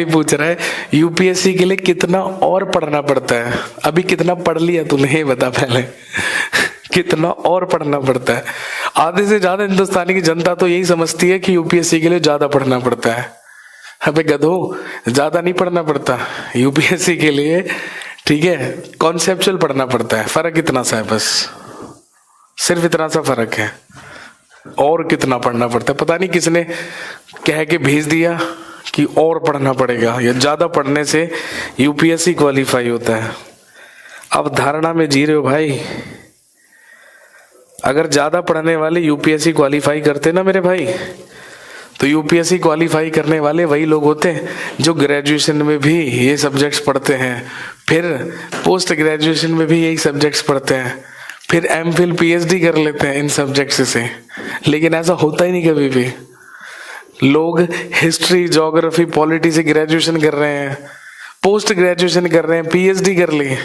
पूछ रहा है यूपीएससी के लिए कितना और पढ़ना पड़ता है। अभी कितना पढ़ लिया तूने ये बता पहले। कितना और पढ़ना पड़ता है। आधे से ज्यादा हिंदुस्तानी की जनता तो यही समझती है कि यूपीएससी के लिए ज्यादा पढ़ना पड़ता है। अबे गधो, ज्यादा नहीं पढ़ना पड़ता यूपीएससी के लिए, ठीक है, कॉन्सेप्चुअल पढ़ना पड़ता है। फर्क इतना सा है, बस सिर्फ इतना सा फर्क है। और कितना पढ़ना पड़ता है पता नहीं किसने कह के भेज दिया कि और पढ़ना पड़ेगा या ज्यादा पढ़ने से यूपीएससी क्वालिफाई होता है। अब धारणा में जी रहे हो भाई। अगर ज्यादा पढ़ने वाले यूपीएससी क्वालिफाई करते ना मेरे भाई, तो यूपीएससी क्वालिफाई करने वाले वही लोग होते हैं जो ग्रेजुएशन में भी ये सब्जेक्ट्स पढ़ते हैं, फिर पोस्ट ग्रेजुएशन में भी यही सब्जेक्ट्स पढ़ते हैं, फिर एमफिल पीएचडी कर लेते हैं इन सब्जेक्ट्स से। लेकिन ऐसा होता ही नहीं कभी भी। लोग हिस्ट्री, ज्योग्राफी, पॉलिटी से ग्रेजुएशन कर रहे हैं, पोस्ट ग्रेजुएशन कर रहे हैं, पीएचडी कर ली।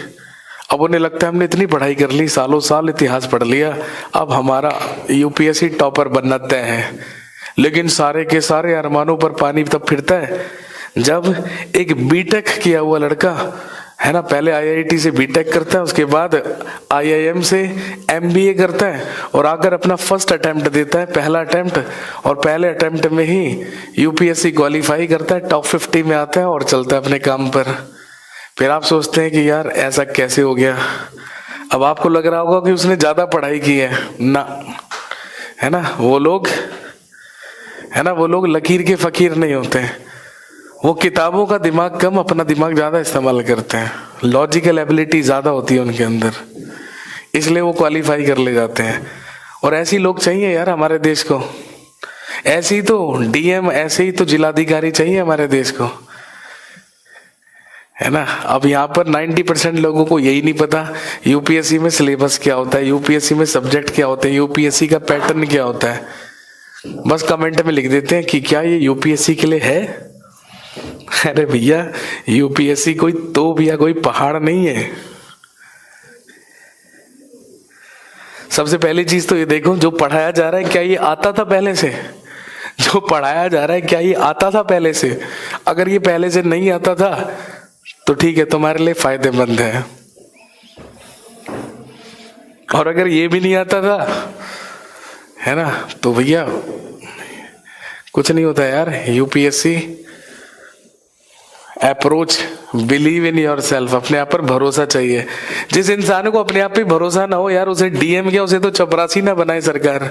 अब उन्हें लगता है हमने इतनी पढ़ाई कर ली, सालों साल इतिहास पढ़ लिया, अब हमारा यूपीएससी टॉपर बनना तय है। लेकिन सारे के सारे अरमानों पर पानी तब फिरता है जब एक बीटेक किया हुआ लड़का है ना, पहले आईआईटी से बीटेक करता है, उसके बाद आईआईएम से एमबीए करता है और आकर अपना फर्स्ट अटेम्प्ट देता है, पहला अटेम्प्ट, और पहले अटेम्प्ट में ही यूपीएससी क्वालिफाई करता है, टॉप 50 में आता है और चलता है अपने काम पर। फिर आप सोचते हैं कि यार ऐसा कैसे हो गया। अब आपको लग रहा होगा कि उसने ज्यादा पढ़ाई की है ना, है ना। वो लोग लकीर के फकीर नहीं होते हैं। वो किताबों का दिमाग कम, अपना दिमाग ज्यादा इस्तेमाल करते हैं। लॉजिकल एबिलिटी ज्यादा होती है उनके अंदर, इसलिए वो क्वालिफाई कर ले जाते हैं। और ऐसे लोग चाहिए यार हमारे देश को। ऐसे ही तो डीएम, ऐसे ही तो जिलाधिकारी चाहिए हमारे देश को, है ना। अब यहाँ पर 90% लोगों को यही नहीं पता यूपीएससी में सिलेबस क्या होता है, यूपीएससी में सब्जेक्ट क्या होते हैं, यूपीएससी का पैटर्न क्या होता है। बस कमेंट में लिख देते हैं कि क्या ये यूपीएससी के लिए है। अरे भैया, यूपीएससी कोई तोप या कोई पहाड़ नहीं है। सबसे पहली चीज तो ये देखो, जो पढ़ाया जा रहा है क्या ये आता था पहले से। जो पढ़ाया जा रहा है क्या ये आता था पहले से। अगर ये पहले से नहीं आता था तो ठीक है, तुम्हारे लिए फायदेमंद है। और अगर ये भी नहीं आता था, है ना, तो भैया कुछ नहीं होता यार। UPSC approach, believe in your self, अपने आप पर भरोसा चाहिए। जिस इंसान को अपने आप पे भरोसा ना हो यार, उसे डीएम क्या, उसे तो चपरासी ना बनाए सरकार।